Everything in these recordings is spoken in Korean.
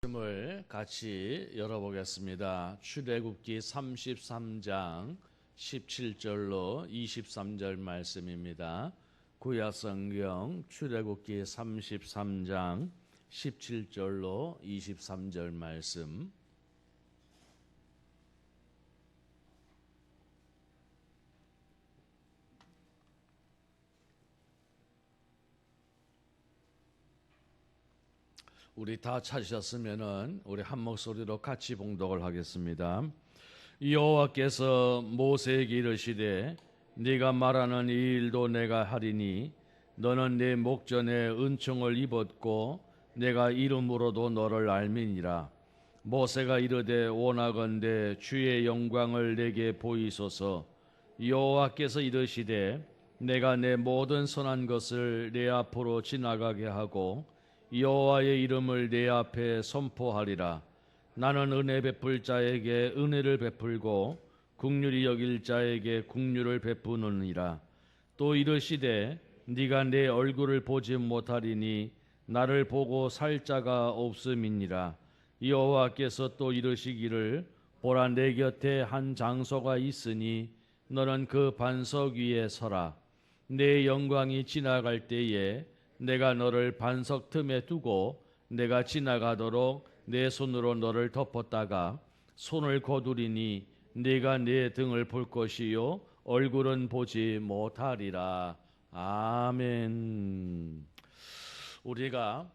말씀을 같이 열어보겠습니다. 출애굽기 33장 17절로 23절 말씀입니다. 구약성경 출애굽기 33장 17절로 23절 말씀. 우리 다 찾으셨으면은 우리 한 목소리로 같이 봉독을 하겠습니다. 여호와께서 모세에게 이르시되 네가 말하는 이 일도 내가 하리니 너는 내 목전에 은총을 입었고 내가 이름으로도 너를 알미니라. 모세가 이르되 원하건대 주의 영광을 내게 보이소서. 여호와께서 이르시되 내가 내 모든 선한 것을 내 앞으로 지나가게 하고 여호와의 이름을 내 앞에 선포하리라. 나는 은혜 베풀 자에게 은혜를 베풀고 긍휼히 여길 자에게 긍휼을 베푸느니라. 또 이르시되 네가 내 얼굴을 보지 못하리니 나를 보고 살 자가 없음이니라. 여호와께서 또 이르시기를 보라, 내 곁에 한 장소가 있으니 너는 그 반석 위에 서라. 내 영광이 지나갈 때에 내가 너를 반석 틈에 두고 내가 지나가도록 내 손으로 너를 덮었다가 손을 거두리니 네가 내 등을 볼 것이요 얼굴은 보지 못하리라. 아멘. 우리가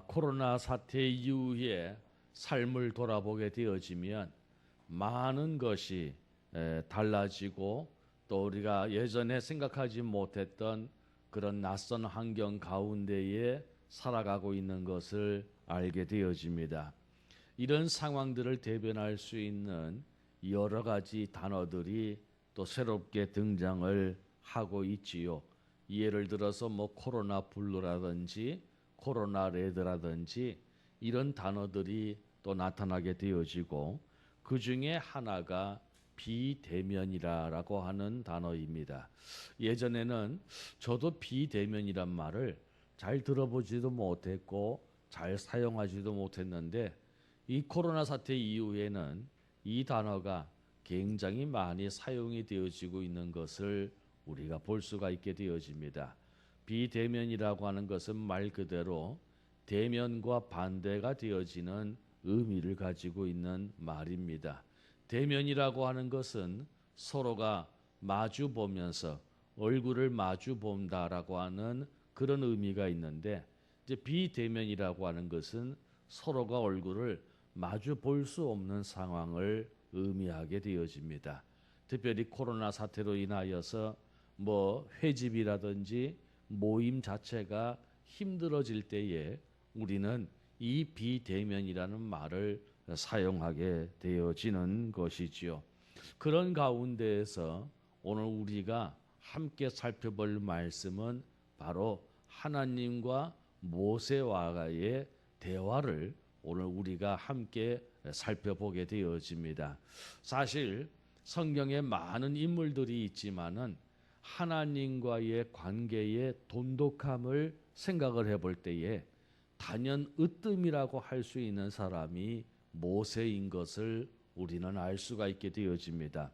코로나 사태 이후에 삶을 돌아보게 되어지면 많은 것이 달라지고 또 우리가 예전에 생각하지 못했던 그런 낯선 환경 가운데에 살아가고 있는 것을 알게 되어집니다. 이런 상황들을 대변할 수 있는 여러 가지 단어들이 또 새롭게 등장을 하고 있지요. 예를 들어서 코로나 블루라든지 코로나 레드라든지 이런 단어들이 또 나타나게 되어지고, 그 중에 하나가 비대면이라고 하는 단어입니다. 예전에는 저도 비대면이란 말을 잘 들어보지도 못했고 잘 사용하지도 못했는데 이 코로나 사태 이후에는 이 단어가 굉장히 많이 사용이 되어지고 있는 것을 우리가 볼 수가 있게 되어집니다. 비대면이라고 하는 것은 말 그대로 대면과 반대가 되어지는 의미를 가지고 있는 말입니다. 대면이라고 하는 것은 서로가 마주 보면서 얼굴을 마주 본다라고 하는 그런 의미가 있는데, 이제 비대면이라고 하는 것은 서로가 얼굴을 마주 볼 수 없는 상황을 의미하게 되어집니다. 특별히 코로나 사태로 인하여서 회집이라든지 모임 자체가 힘들어질 때에 우리는 이 비대면이라는 말을 사용하게 되어지는 것이지요. 그런 가운데에서 오늘 우리가 함께 살펴볼 말씀은 바로 하나님과 모세와의 대화를 오늘 우리가 함께 살펴보게 되어집니다. 사실 성경에 많은 인물들이 있지만은 하나님과의 관계의 돈독함을 생각을 해볼 때에 단연 으뜸이라고 할 수 있는 사람이 모세인 것을 우리는 알 수가 있게 되어집니다.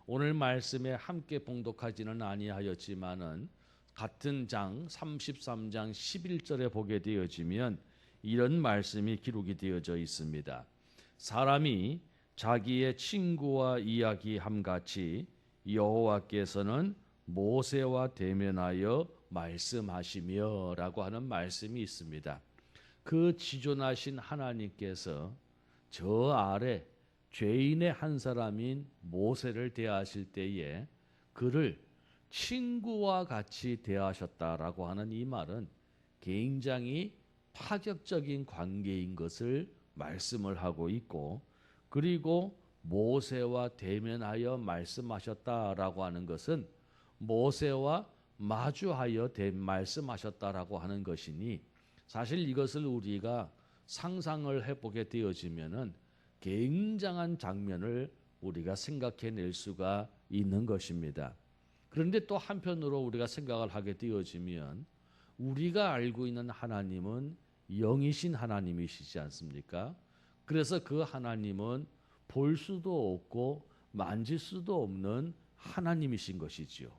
오늘 말씀에 함께 봉독하지는 아니하였지만은 같은 장 33장 11절에 보게 되어지면 이런 말씀이 기록이 되어져 있습니다. 사람이 자기의 친구와 이야기함같이 여호와께서는 모세와 대면하여 말씀하시며 라고 하는 말씀이 있습니다. 그 지존하신 하나님께서 저 아래 죄인의 한 사람인 모세를 대하실 때에 그를 친구와 같이 대하셨다라고 하는 이 말은 굉장히 파격적인 관계인 것을 말씀을 하고 있고, 그리고 모세와 대면하여 말씀하셨다라고 하는 것은 모세와 마주하여 말씀하셨다라고 하는 것이니, 사실 이것을 우리가 상상을 해보게 되어지면은 굉장한 장면을 우리가 생각해낼 수가 있는 것입니다. 그런데 또 한편으로 우리가 생각을 하게 되어지면 우리가 알고 있는 하나님은 영이신 하나님이시지 않습니까? 그래서 그 하나님은 볼 수도 없고 만질 수도 없는 하나님이신 것이지요.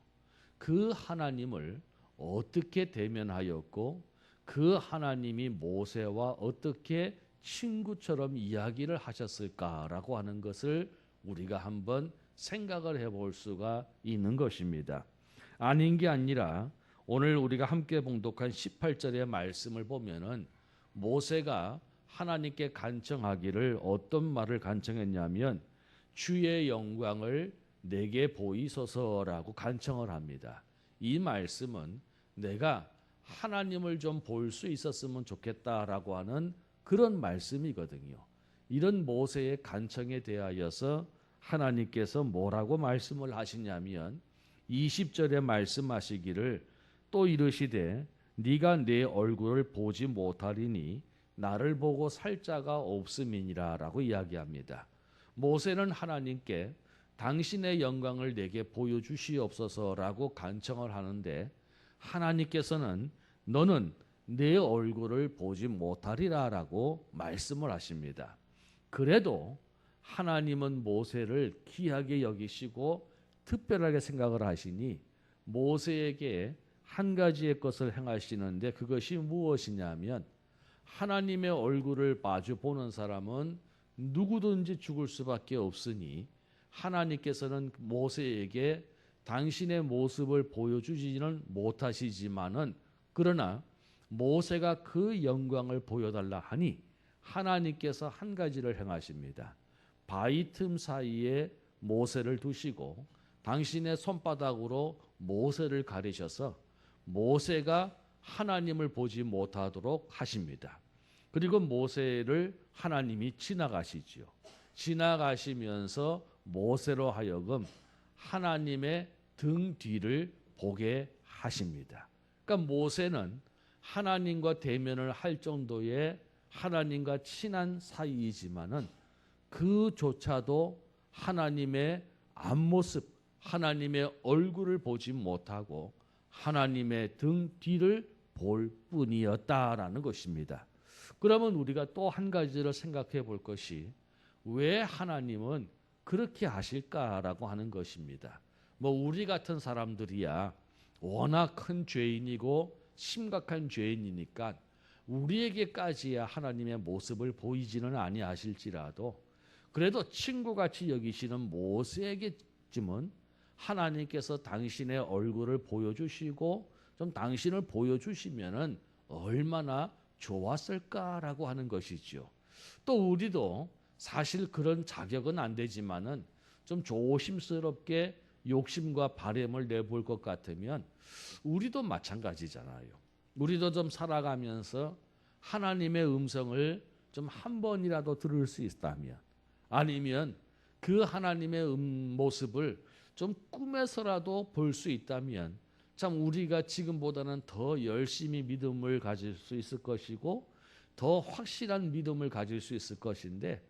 그 하나님을 어떻게 대면하였고 그 하나님이 모세와 어떻게 친구처럼 이야기를 하셨을까라고 하는 것을 우리가 한번 생각을 해볼 수가 있는 것입니다. 아닌 게 아니라 오늘 우리가 함께 봉독한 18절의 말씀을 보면은 모세가 하나님께 간청하기를 어떤 말을 간청했냐면 주의 영광을 내게 보이소서라고 간청을 합니다. 이 말씀은 내가 하나님을 좀 볼 수 있었으면 좋겠다라고 하는 그런 말씀이거든요. 이런 모세의 간청에 대하여서 하나님께서 뭐라고 말씀을 하시냐면 20절에 말씀하시기를 또 이르시되 네가 내 얼굴을 보지 못하리니 나를 보고 살 자가 없음이니라 라고 이야기합니다. 모세는 하나님께 당신의 영광을 내게 보여주시옵소서라고 간청을 하는데 하나님께서는 너는 내 얼굴을 보지 못하리라 라고 말씀을 하십니다. 그래도 하나님은 모세를 귀하게 여기시고 특별하게 생각을 하시니 모세에게 한 가지의 것을 행하시는데 그것이 무엇이냐면 하나님의 얼굴을 마주 보는 사람은 누구든지 죽을 수밖에 없으니 하나님께서는 모세에게 당신의 모습을 보여주지는 못하시지만은 그러나 모세가 그 영광을 보여달라 하니 하나님께서 한 가지를 행하십니다. 바위 틈 사이에 모세를 두시고 당신의 손바닥으로 모세를 가리셔서 모세가 하나님을 보지 못하도록 하십니다. 그리고 모세를 하나님이 지나가시지요. 지나가시면서 모세로 하여금 하나님의 등 뒤를 보게 하십니다. 그러니까 모세는 하나님과 대면을 할 정도의 하나님과 친한 사이이지만은 그조차도 하나님의 앞모습, 하나님의 얼굴을 보지 못하고 하나님의 등 뒤를 볼 뿐이었다라는 것입니다. 그러면 우리가 또 한 가지를 생각해 볼 것이 왜 하나님은 그렇게 하실까라고 하는 것입니다. 우리 같은 사람들이야 워낙 큰 죄인이고 심각한 죄인이니까 우리에게까지야 하나님의 모습을 보이지는 아니하실지라도 그래도 친구같이 여기시는 모세에게쯤은 하나님께서 당신의 얼굴을 보여주시고 좀 당신을 보여주시면은 얼마나 좋았을까라고 하는 것이죠. 또 우리도 사실 그런 자격은 안 되지만은 좀 조심스럽게 욕심과 바램을 내볼 것 같으면 우리도 마찬가지잖아요. 우리도 좀 살아가면서 하나님의 음성을 좀 한 번이라도 들을 수 있다면 아니면 그 하나님의 모습을 좀 꿈에서라도 볼 수 있다면 참 우리가 지금보다는 더 열심히 믿음을 가질 수 있을 것이고 더 확실한 믿음을 가질 수 있을 것인데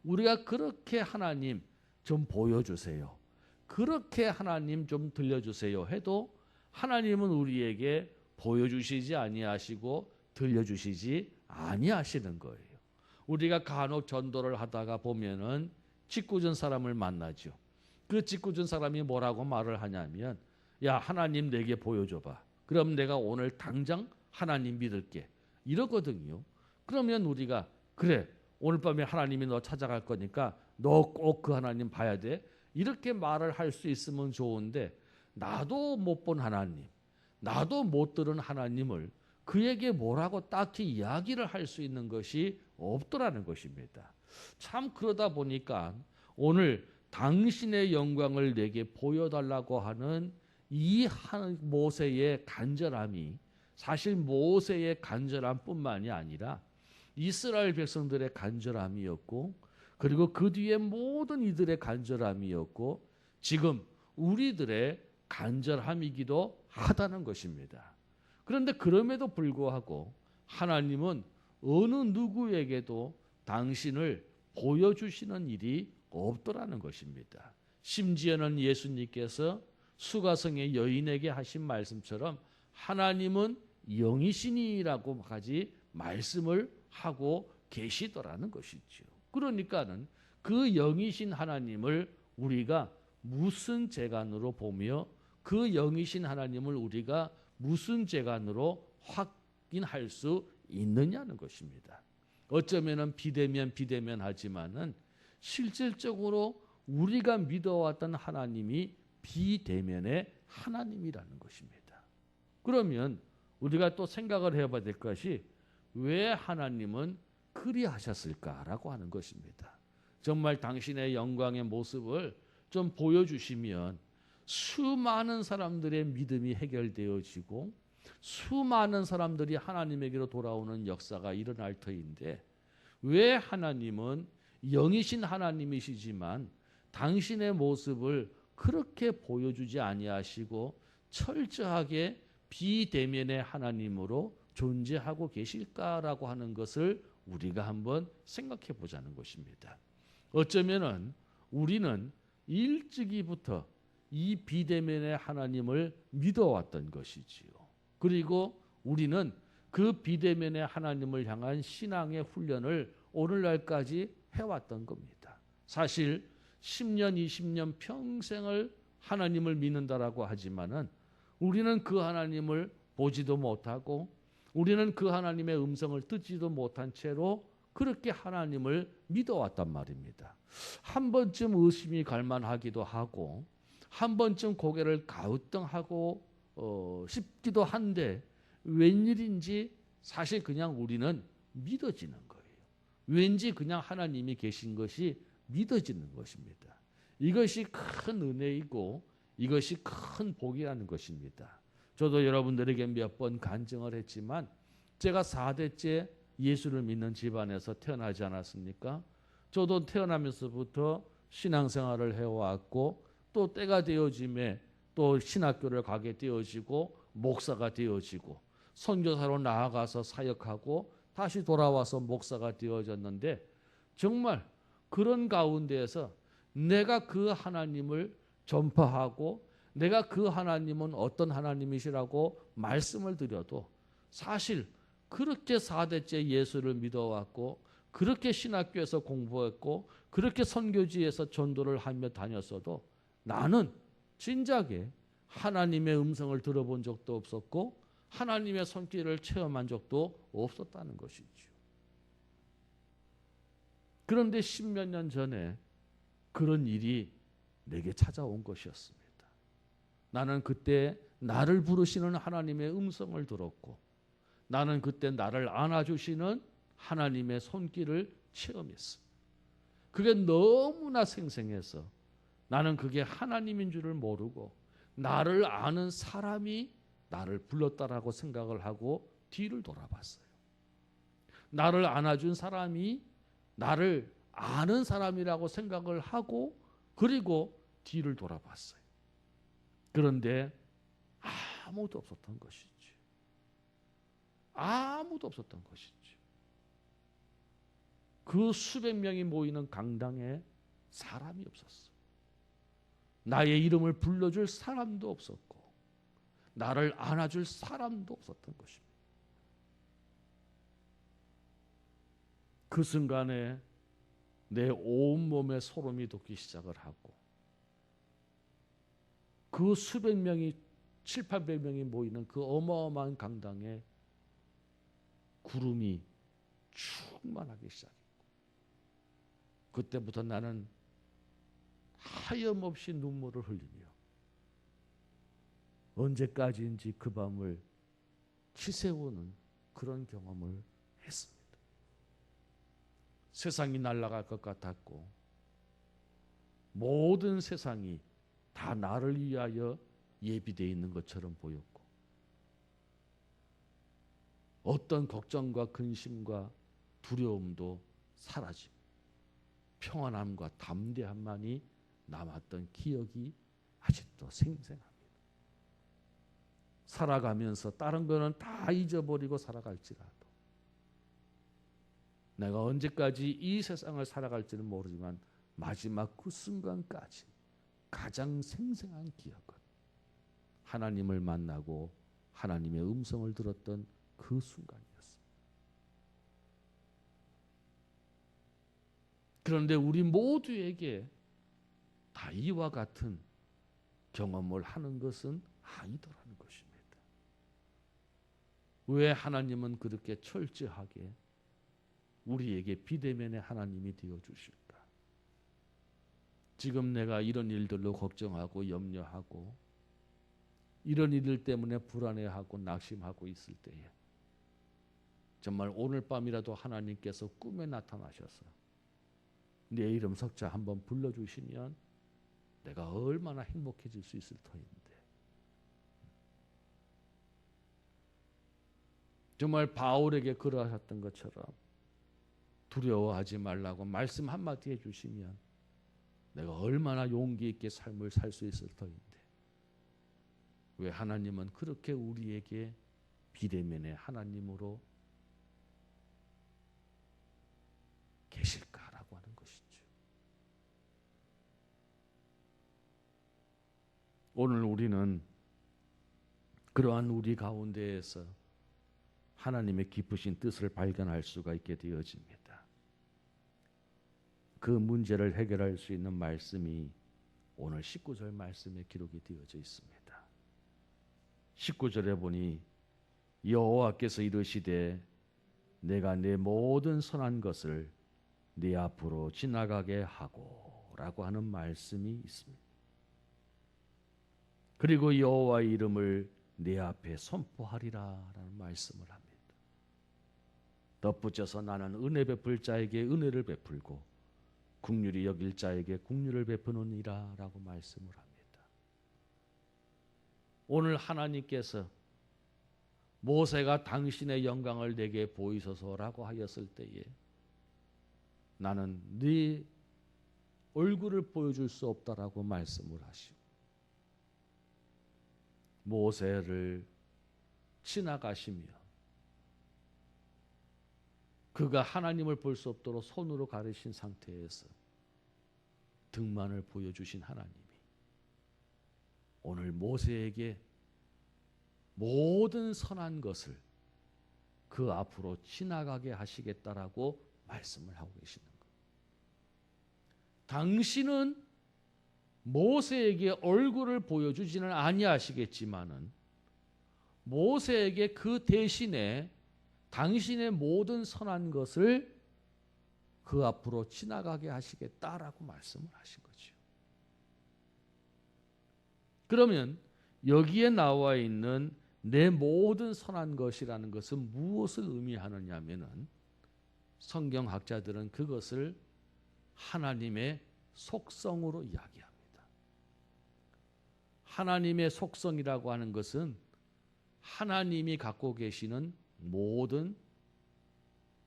우리가 그렇게 하나님 좀 보여주세요. 그렇게 하나님 좀 들려주세요 해도 하나님은 우리에게 보여주시지 아니하시고 들려주시지 아니하시는 거예요. 우리가 간혹 전도를 하다가 보면은 짓궂은 사람을 만나죠. 그 짓궂은 사람이 뭐라고 말을 하냐면 야 하나님 내게 보여줘봐. 그럼 내가 오늘 당장 하나님 믿을게. 이러거든요. 그러면 우리가 그래 오늘 밤에 하나님이 너 찾아갈 거니까 너 꼭 그 하나님 봐야 돼. 이렇게 말을 할 수 있으면 좋은데 나도 못 본 하나님, 나도 못 들은 하나님을 그에게 뭐라고 딱히 이야기를 할 수 있는 것이 없더라는 것입니다. 참 그러다 보니까 오늘 당신의 영광을 내게 보여달라고 하는 이 모세의 간절함이 사실 모세의 간절함뿐만이 아니라 이스라엘 백성들의 간절함이었고 그리고 그 뒤에 모든 이들의 간절함이었고 지금 우리들의 간절함이기도 하다는 것입니다. 그런데 그럼에도 불구하고 하나님은 어느 누구에게도 당신을 보여주시는 일이 없더라는 것입니다. 심지어는 예수님께서 수가성의 여인에게 하신 말씀처럼 하나님은 영이시니라고까지 말씀을 하고 계시더라는 것이죠. 그러니까는 그 영이신 하나님을 우리가 무슨 재간으로 보며 그 영이신 하나님을 우리가 무슨 재간으로 확인할 수 있느냐는 것입니다. 어쩌면은 비대면 하지만은 실질적으로 우리가 믿어왔던 하나님이 비대면의 하나님이라는 것입니다. 그러면 우리가 또 생각을 해봐야 될 것이 왜 하나님은 그리하셨을까라고 하는 것입니다. 정말 당신의 영광의 모습을 좀 보여주시면 수많은 사람들의 믿음이 해결되어지고 수많은 사람들이 하나님에게로 돌아오는 역사가 일어날 터인데 왜 하나님은 영이신 하나님이시지만 당신의 모습을 그렇게 보여주지 아니하시고 철저하게 비대면의 하나님으로 존재하고 계실까라고 하는 것을 우리가 한번 생각해 보자는 것입니다. 어쩌면은 우리는 일찍이부터 이 비대면의 하나님을 믿어왔던 것이지요. 그리고 우리는 그 비대면의 하나님을 향한 신앙의 훈련을 오늘날까지 해왔던 겁니다. 사실 10년, 20년 평생을 하나님을 믿는다라고 하지만은 우리는 그 하나님을 보지도 못하고 우리는 그 하나님의 음성을 듣지도 못한 채로 그렇게 하나님을 믿어왔단 말입니다. 한 번쯤 의심이 갈 만하기도 하고 한 번쯤 고개를 가우뚱하고 싶기도 한데 웬일인지 사실 그냥 우리는 믿어지는 거예요. 왠지 그냥 하나님이 계신 것이 믿어지는 것입니다. 이것이 큰 은혜이고 이것이 큰 복이라는 것입니다. 저도 여러분들에게 몇 번 간증을 했지만 제가 4대째 예수를 믿는 집안에서 태어나지 않았습니까? 저도 태어나면서부터 신앙생활을 해왔고 또 때가 되어짐에 또 신학교를 가게 되어지고 목사가 되어지고 선교사로 나아가서 사역하고 다시 돌아와서 목사가 되어졌는데 정말 그런 가운데에서 내가 그 하나님을 전파하고 내가 그 하나님은 어떤 하나님이시라고 말씀을 드려도 사실 그렇게 4대째 예수를 믿어왔고 그렇게 신학교에서 공부했고 그렇게 선교지에서 전도를 하며 다녔어도 나는 진작에 하나님의 음성을 들어본 적도 없었고 하나님의 손길을 체험한 적도 없었다는 것이죠. 그런데 10몇 년 전에 그런 일이 내게 찾아온 것이었습니다. 나는 그때 나를 부르시는 하나님의 음성을 들었고 나는 그때 나를 안아주시는 하나님의 손길을 체험했어. 그게 너무나 생생해서 나는 그게 하나님인 줄을 모르고 나를 아는 사람이 나를 불렀다라고 생각을 하고 뒤를 돌아봤어요. 나를 안아준 사람이 나를 아는 사람이라고 생각을 하고 그리고 뒤를 돌아봤어요. 그런데 아무도 없었던 것이지. 아무도 없었던 것이지. 그 수백 명이 모이는 강당에 사람이 없었어. 나의 이름을 불러줄 사람도 없었고 나를 안아줄 사람도 없었던 것입니다. 그 순간에 내 온몸에 소름이 돋기 시작을 하고 그 수백 명이 700~800명이 모이는 그 어마어마한 강당에 구름이 충만하기 시작했고 그때부터 나는 하염없이 눈물을 흘리며 언제까지인지 그 밤을 치새우는 그런 경험을 했습니다. 세상이 날아갈 것 같았고 모든 세상이 다 나를 위하여 예비되어 있는 것처럼 보였고 어떤 걱정과 근심과 두려움도 사라지고 평안함과 담대함만이 남았던 기억이 아직도 생생합니다. 살아가면서 다른 거는 다 잊어버리고 살아갈지라도 내가 언제까지 이 세상을 살아갈지는 모르지만 마지막 그 순간까지 가장 생생한 기억은 하나님을 만나고 하나님의 음성을 들었던 그 순간이었습니다. 그런데 우리 모두에게 다 이와 같은 경험을 하는 것은 아니더라는 것입니다. 왜 하나님은 그렇게 철저하게 우리에게 비대면의 하나님이 되어주실까? 지금 내가 이런 일들로 걱정하고 염려하고 이런 일들 때문에 불안해하고 낙심하고 있을 때에 정말 오늘 밤이라도 하나님께서 꿈에 나타나셔서 내 이름 석자 한번 불러주시면 내가 얼마나 행복해질 수 있을 터인데, 정말 바울에게 그러하셨던 것처럼 두려워하지 말라고 말씀 한마디 해주시면 내가 얼마나 용기 있게 삶을 살 수 있을 터인데, 왜 하나님은 그렇게 우리에게 비대면의 하나님으로 계실까라고 하는 것이죠. 오늘 우리는 그러한 우리 가운데에서 하나님의 깊으신 뜻을 발견할 수가 있게 되어집니다. 그 문제를 해결할 수 있는 말씀이 오늘 19절 말씀에 기록이 되어져 있습니다. 19절에 보니 여호와께서 이르시되 내가 내 모든 선한 것을 네 앞으로 지나가게 하고 라고 하는 말씀이 있습니다. 그리고 여호와의 이름을 내 앞에 선포하리라 라는 말씀을 합니다. 덧붙여서 나는 은혜 베풀 자에게 은혜를 베풀고 긍휼히 여길 자에게 긍휼을 베푸느니라 라고 말씀을 합니다. 오늘 하나님께서 모세가 당신의 영광을 내게 보이소서라고 하였을 때에 나는 네 얼굴을 보여줄 수 없다라고 말씀을 하시고 모세를 지나가시며 그가 하나님을 볼 수 없도록 손으로 가리신 상태에서 등만을 보여주신 하나님이 오늘 모세에게 모든 선한 것을 그 앞으로 지나가게 하시겠다라고 말씀을 하고 계시는 거예요. 당신은 모세에게 얼굴을 보여주지는 아니하시겠지만은 모세에게 그 대신에 당신의 모든 선한 것을 그 앞으로 지나가게 하시겠다라고 말씀을 하신 거죠. 그러면 여기에 나와 있는 내 모든 선한 것이라는 것은 무엇을 의미하느냐 하면은 성경학자들은 그것을 하나님의 속성으로 이야기합니다. 하나님의 속성이라고 하는 것은 하나님이 갖고 계시는 모든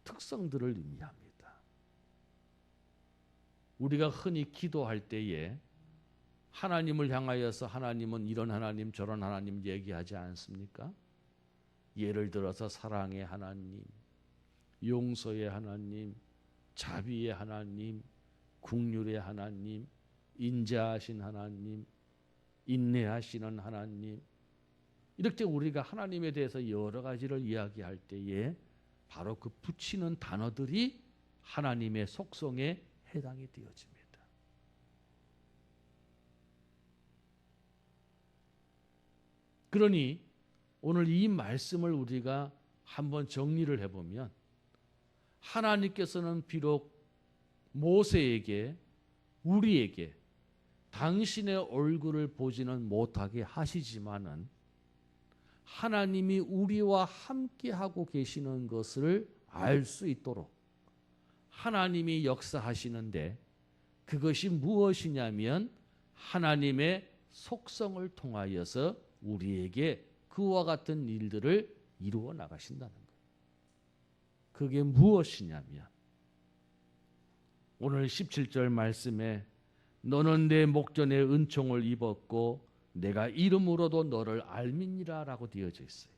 특성들을 의미합니다. 우리가 흔히 기도할 때에 하나님을 향하여서 하나님은 이런 하나님 저런 하나님 얘기하지 않습니까? 예를 들어서 사랑의 하나님, 용서의 하나님, 자비의 하나님, 긍휼의 하나님, 인자하신 하나님, 인내하시는 하나님, 이렇게 우리가 하나님에 대해서 여러 가지를 이야기할 때에 바로 그 붙이는 단어들이 하나님의 속성에 해당이 되어집니다. 그러니 오늘 이 말씀을 우리가 한번 정리를 해보면 하나님께서는 비록 모세에게 우리에게 당신의 얼굴을 보지는 못하게 하시지만은 하나님이 우리와 함께하고 계시는 것을 알 수 있도록 하나님이 역사하시는데 그것이 무엇이냐면 하나님의 속성을 통하여서 우리에게 그와 같은 일들을 이루어 나가신다는 거예요. 그게 무엇이냐면 오늘 17절 말씀에 너는 내 목전에 은총을 입었고 내가 이름으로도 너를 알미니라 라고 되어져 있어요.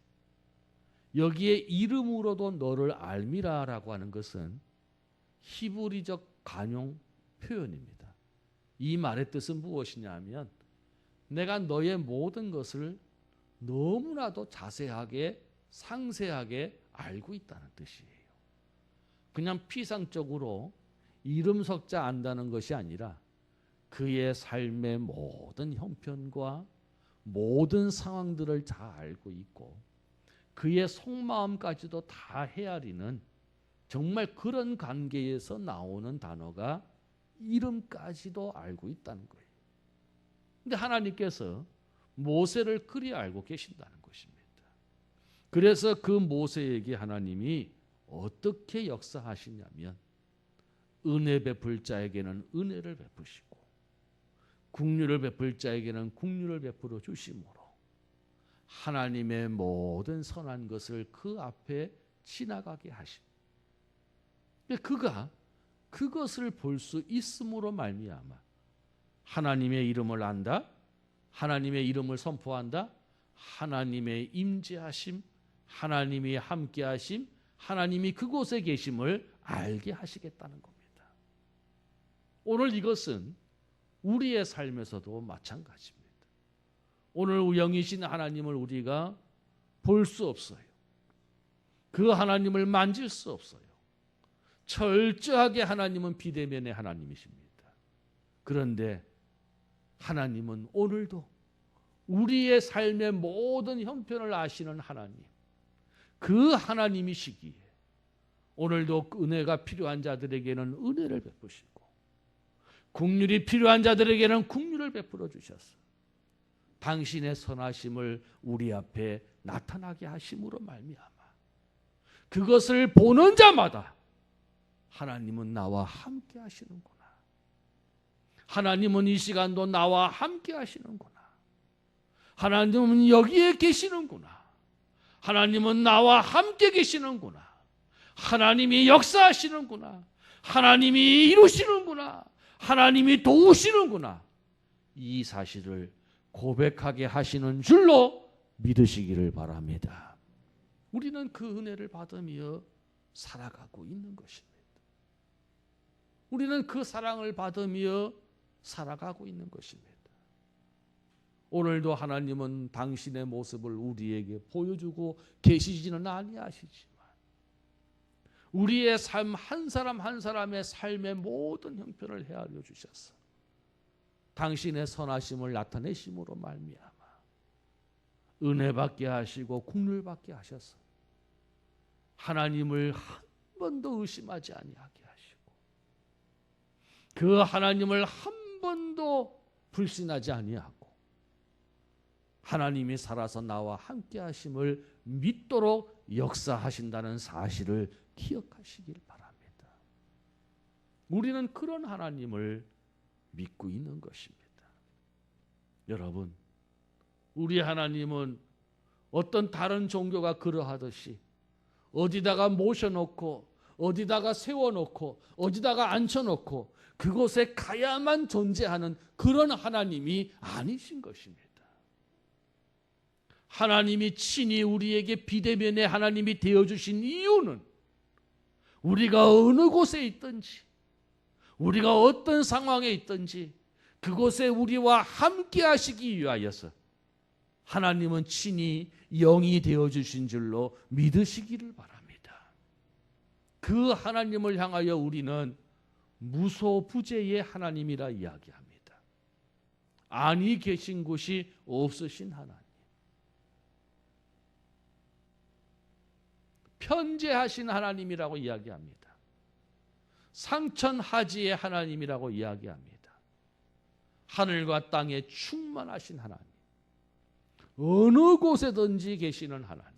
여기에 이름으로도 너를 알미라 라고 하는 것은 히브리적 관용 표현입니다. 이 말의 뜻은 무엇이냐 하면 내가 너의 모든 것을 너무나도 자세하게 상세하게 알고 있다는 뜻이에요. 그냥 피상적으로 이름 석자 안다는 것이 아니라 그의 삶의 모든 형편과 모든 상황들을 다 알고 있고 그의 속마음까지도 다 헤아리는 정말 그런 관계에서 나오는 단어가 이름까지도 알고 있다는 거예요. 근데 하나님께서 모세를 그리 알고 계신다는 것입니다. 그래서 그 모세에게 하나님이 어떻게 역사하시냐면 은혜 베풀 자에게는 은혜를 베푸시고 긍휼을 베풀 자에게는 긍휼을 베풀어 주심으로 하나님의 모든 선한 것을 그 앞에 지나가게 하십니다. 그가 그것을 볼 수 있음으로 말미암아 하나님의 이름을 안다, 하나님의 이름을 선포한다, 하나님의 임재하심, 하나님이 함께하심, 하나님이 그곳에 계심을 알게 하시겠다는 겁니다. 오늘 이것은 우리의 삶에서도 마찬가지입니다. 오늘 영이신 하나님을 우리가 볼 수 없어요. 그 하나님을 만질 수 없어요. 철저하게 하나님은 비대면의 하나님이십니다. 그런데 하나님은 오늘도 우리의 삶의 모든 형편을 아시는 하나님, 그 하나님이시기에 오늘도 은혜가 필요한 자들에게는 은혜를 베푸시고 긍휼이 필요한 자들에게는 긍휼을 베풀어 주셔서 당신의 선하심을 우리 앞에 나타나게 하심으로 말미암아 그것을 보는 자마다 하나님은 나와 함께 하시는구나. 하나님은 이 시간도 나와 함께 하시는구나. 하나님은 여기에 계시는구나. 하나님은 나와 함께 계시는구나. 하나님이 역사하시는구나. 하나님이 이루시는구나. 하나님이 도우시는구나. 이 사실을 고백하게 하시는 줄로 믿으시기를 바랍니다. 우리는 그 은혜를 받으며 살아가고 있는 것입니다. 우리는 그 사랑을 받으며 살아가고 있는 것입니다. 오늘도 하나님은 당신의 모습을 우리에게 보여주고 계시지는 아니하시지만 우리의 삶 한 사람 한 사람의 삶의 모든 형편을 헤아려 주셔서 당신의 선하심을 나타내심으로 말미암아 은혜 받게 하시고 긍휼 받게 하셔서 하나님을 한 번도 의심하지 아니하게 하시고 그 하나님을 한 번도 불신하지 아니하고 하나님이 살아서 나와 함께 하심을 믿도록 역사하신다는 사실을 기억하시길 바랍니다. 우리는 그런 하나님을 믿고 있는 것입니다. 여러분, 우리 하나님은 어떤 다른 종교가 그러하듯이 어디다가 모셔놓고 어디다가 세워놓고 어디다가 앉혀놓고 그곳에 가야만 존재하는 그런 하나님이 아니신 것입니다. 하나님이 친히 우리에게 비대면의 하나님이 되어주신 이유는 우리가 어느 곳에 있든지 우리가 어떤 상황에 있든지 그곳에 우리와 함께 하시기 위하여서 하나님은 친히 영이 되어주신 줄로 믿으시기를 바랍니다. 그 하나님을 향하여 우리는 무소부재의 하나님이라 이야기합니다. 안이 계신 곳이 없으신 하나님, 편재하신 하나님이라고 이야기합니다. 상천하지의 하나님이라고 이야기합니다. 하늘과 땅에 충만하신 하나님, 어느 곳에든지 계시는 하나님.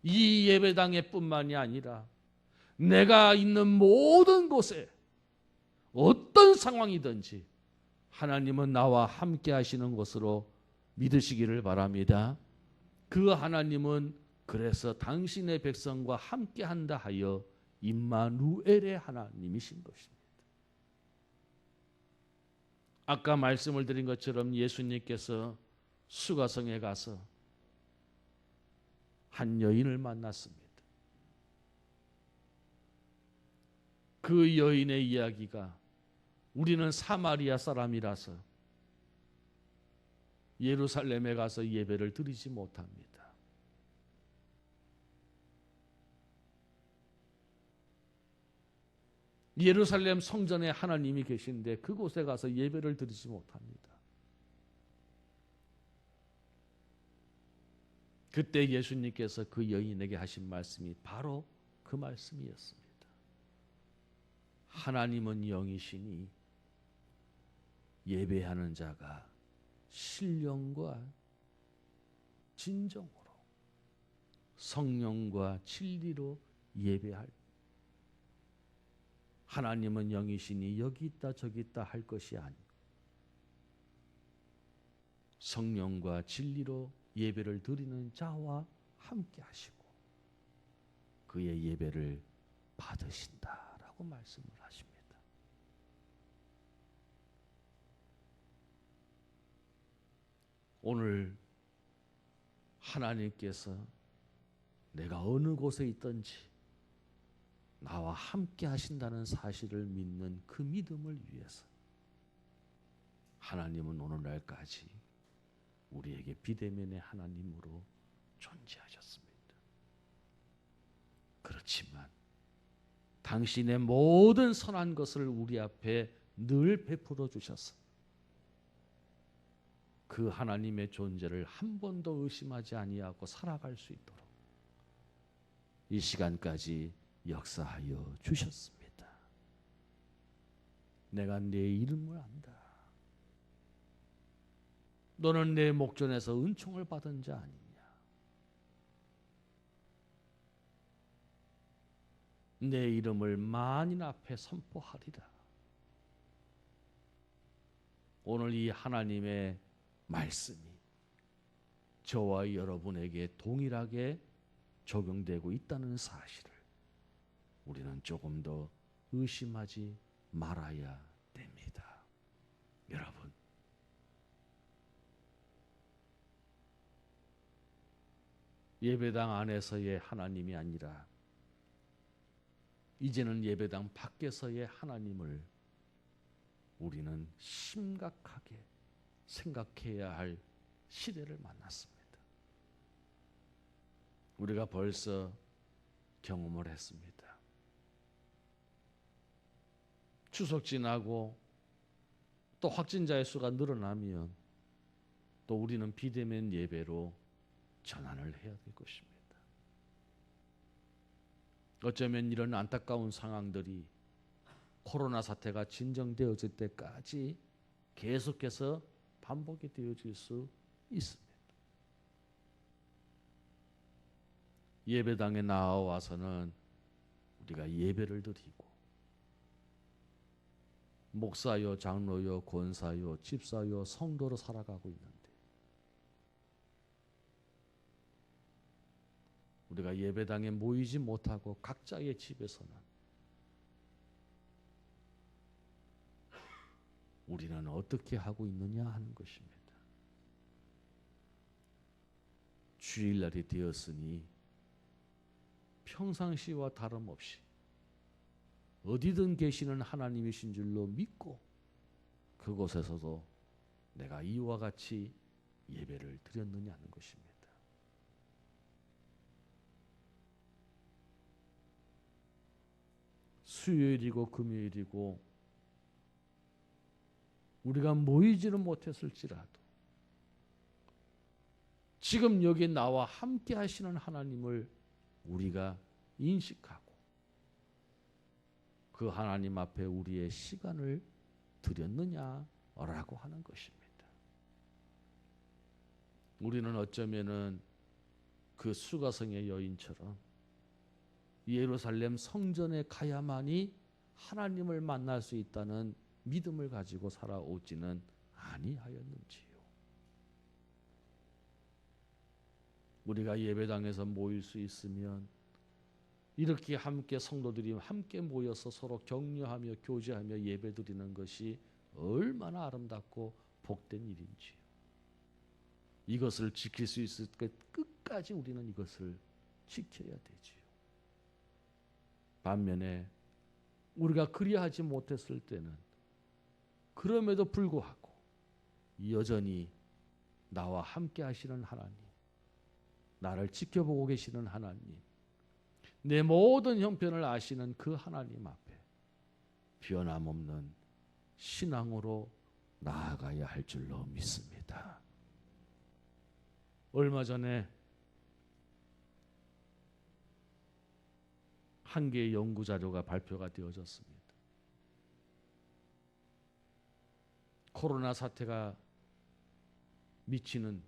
이 예배당에 뿐만이 아니라 내가 있는 모든 곳에 어떤 상황이든지 하나님은 나와 함께 하시는 것으로 믿으시기를 바랍니다. 그 하나님은 그래서 당신의 백성과 함께 한다 하여 임마누엘의 하나님이신 것입니다. 아까 말씀을 드린 것처럼 예수님께서 수가성에 가서 한 여인을 만났습니다. 그 여인의 이야기가 우리는 사마리아 사람이라서 예루살렘에 가서 예배를 드리지 못합니다. '다 예루살렘 성전에 하나님이 계신데 그곳에 가서 예배를 드리지 못합니다. 그때 예수님께서 그 여인에게 하신 말씀이 바로 그 말씀이었습니다. 하나님은 영이시니 예배하는 자가 신령과 진정으로 성령과 진리로 예배할. 하나님은 영이시니 여기 있다 저기 있다 할 것이 아니고 성령과 진리로 예배를 드리는 자와 함께 하시고 그의 예배를 받으신다라고 말씀을 하십니다. 오늘 하나님께서 내가 어느 곳에 있든지 나와 함께 하신다는 사실을 믿는 그 믿음을 위해서 하나님은 오늘날까지 우리에게 비대면의 하나님으로 존재하셨습니다. 그렇지만 당신의 모든 선한 것을 우리 앞에 늘 베풀어 주셔서 그 하나님의 존재를 한 번도 의심하지 아니하고 살아갈 수 있도록 이 시간까지 역사하여 주셨습니다. 내가 내 이름을 안다. 너는 내 목전에서 은총을 받은 자 아니냐. 내 이름을 만인 앞에 선포하리라. 오늘 이 하나님의 말씀이 저와 여러분에게 동일하게 적용되고 있다는 사실을 우리는 조금 더 의심하지 말아야 됩니다. 여러분, 예배당 안에서의 하나님이 아니라 이제는 예배당 밖에서의 하나님을 우리는 심각하게 생각해야 할 시대를 만났습니다. 우리가 벌써 경험을 했습니다. 추석 지나고 또 확진자의 수가 늘어나면 또 우리는 비대면 예배로 전환을 해야 될 것입니다. 어쩌면 이런 안타까운 상황들이 코로나 사태가 진정되어질 때까지 계속해서 반복이 되어질 수 있습니다. 예배당에 나와서는 우리가 예배를 드리고 목사요, 장로요, 권사요, 집사요, 성도로 살아가고 있는데 우리가 예배당에 모이지 못하고 각자의 집에서는 우리는 어떻게 하고 있느냐 하는 것입니다. 주일날이 되었으니 평상시와 다름없이 어디든 계시는 하나님이신 줄로 믿고 그곳에서도 내가 이와 같이 예배를 드렸느냐 하는 것입니다. 수요일이고 금요일이고 우리가 모이지는 못했을지라도 지금 여기 나와 함께 하시는 하나님을 우리가 인식하고 그 하나님 앞에 우리의 시간을 드렸느냐라고 하는 것입니다. 우리는 어쩌면은 그 수가성의 여인처럼 예루살렘 성전에 가야만이 하나님을 만날 수 있다는 믿음을 가지고 살아오지는 아니하였는지요. 우리가 예배당에서 모일 수 있으면 이렇게 함께 성도들이 함께 모여서 서로 격려하며 교제하며 예배드리는 것이 얼마나 아름답고 복된 일인지요. 이것을 지킬 수 있을 때 끝까지 우리는 이것을 지켜야 되지요. 반면에 우리가 그리하지 못했을 때는 그럼에도 불구하고 여전히 나와 함께 하시는 하나님, 나를 지켜보고 계시는 하나님, 내 모든 형편을 아시는 그 하나님 앞에 변함없는 신앙으로 나아가야 할 줄로 믿습니다. 얼마 전에 한 개의 연구 자료가 발표가 되어졌습니다. 코로나 사태가 미치는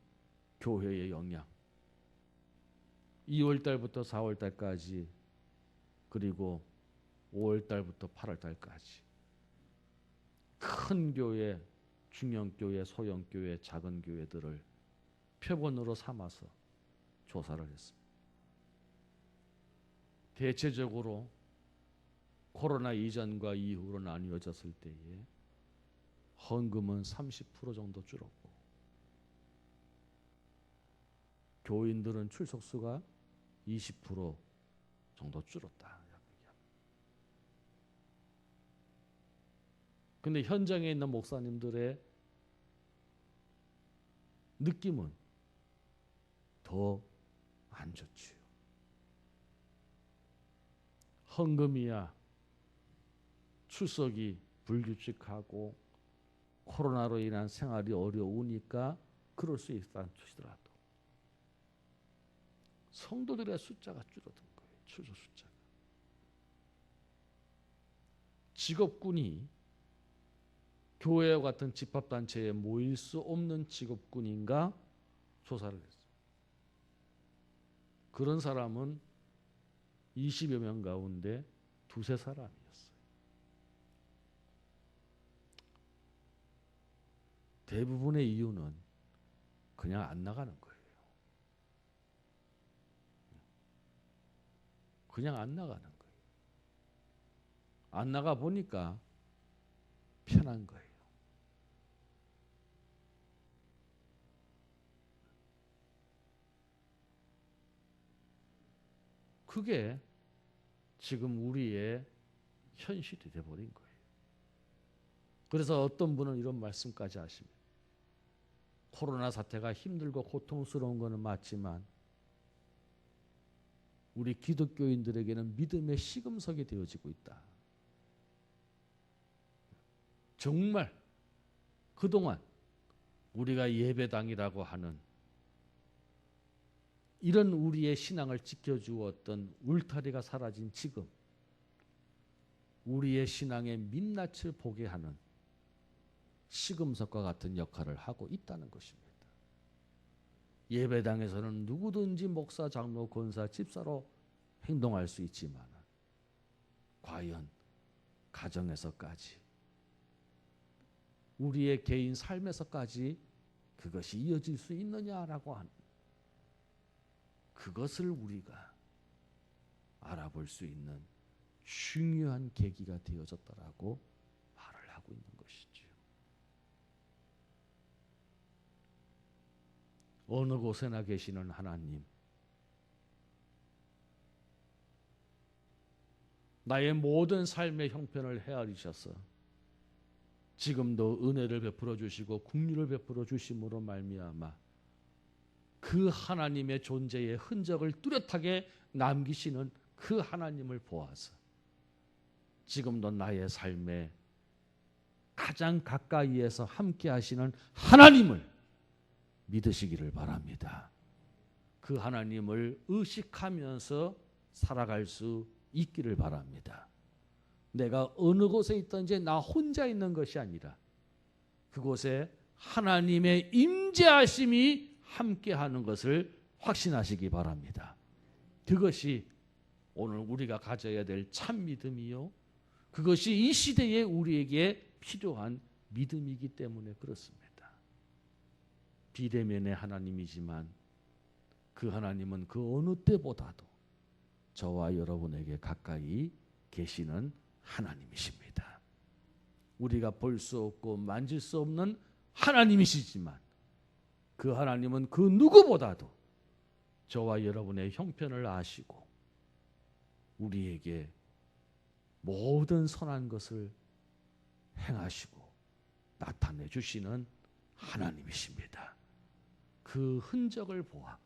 교회의 영향, 2월 달부터 4월 달까지, 그리고 5월 달부터 8월 달까지 큰 교회, 중형 교회, 소형 교회, 작은 교회들을 표본으로 삼아서 조사를 했습니다. 대체적으로 코로나 이전과 이후로 나뉘어졌을 때에 헌금은 30% 정도 줄었고, 교인들은 출석수가 20% 정도 줄었다. 근데 현장에 있는 목사님들의 느낌은 더 안 좋지요. 헌금이야 출석이 불규칙하고 코로나로 인한 생활이 어려우니까 그럴 수 있다 치더라도 성도들의 숫자가 줄어든 거예요. 출석 숫자가. 직업군이 교회와 같은 집합단체에 모일 수 없는 직업군인가 조사를 했어요. 그런 사람은 20여 명 가운데 두세 사람이었어요. 대부분의 이유는 그냥 안 나가는 거예요. 그냥 안 나가는 거예요. 안 나가 보니까 편한 거예요. 그게 지금 우리의 현실이 되어버린 거예요. 그래서 어떤 분은 이런 말씀까지 하십니다. 코로나 사태가 힘들고 고통스러운 것은 맞지만 우리 기독교인들에게는 믿음의 시금석이 되어지고 있다. 정말 그동안 우리가 예배당이라고 하는 이런 우리의 신앙을 지켜주었던 울타리가 사라진 지금 우리의 신앙의 민낯을 보게 하는 시금석과 같은 역할을 하고 있다는 것입니다. 예배당에서는 누구든지 목사, 장로, 권사, 집사로 행동할 수 있지만 과연 가정에서까지 우리의 개인 삶에서까지 그것이 이어질 수 있느냐라고 하는 그것을 우리가 알아볼 수 있는 중요한 계기가 되어졌다라고 말을 하고 있는 것이죠. 어느 곳에나 계시는 하나님, 나의 모든 삶의 형편을 헤아리셔서 지금도 은혜를 베풀어 주시고 긍휼을 베풀어 주심으로 말미암아 그 하나님의 존재의 흔적을 뚜렷하게 남기시는 그 하나님을 보아서 지금도 나의 삶에 가장 가까이에서 함께 하시는 하나님을 믿으시기를 바랍니다. 그 하나님을 의식하면서 살아갈 수 있기를 바랍니다. 내가 어느 곳에 있든지 나 혼자 있는 것이 아니라 그곳에 하나님의 임재하심이 함께하는 것을 확신하시기 바랍니다. 그것이 오늘 우리가 가져야 될 참 믿음이요, 그것이 이 시대에 우리에게 필요한 믿음이기 때문에 그렇습니다. 비대면의 하나님이지만 그 하나님은 그 어느 때보다도 저와 여러분에게 가까이 계시는 하나님이십니다. 우리가 볼 수 없고 만질 수 없는 하나님이시지만 그 하나님은 그 누구보다도 저와 여러분의 형편을 아시고 우리에게 모든 선한 것을 행하시고 나타내 주시는 하나님이십니다. 그 흔적을 보아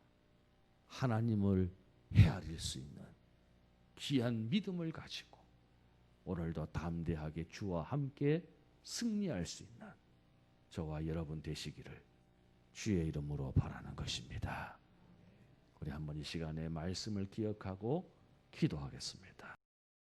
하나님을 헤아릴 수 있는 귀한 믿음을 가지고 오늘도 담대하게 주와 함께 승리할 수 있는 저와 여러분 되시기를 주의 이름으로 바라는 것입니다. 우리 한번 이 시간에 말씀을 기억하고 기도하겠습니다.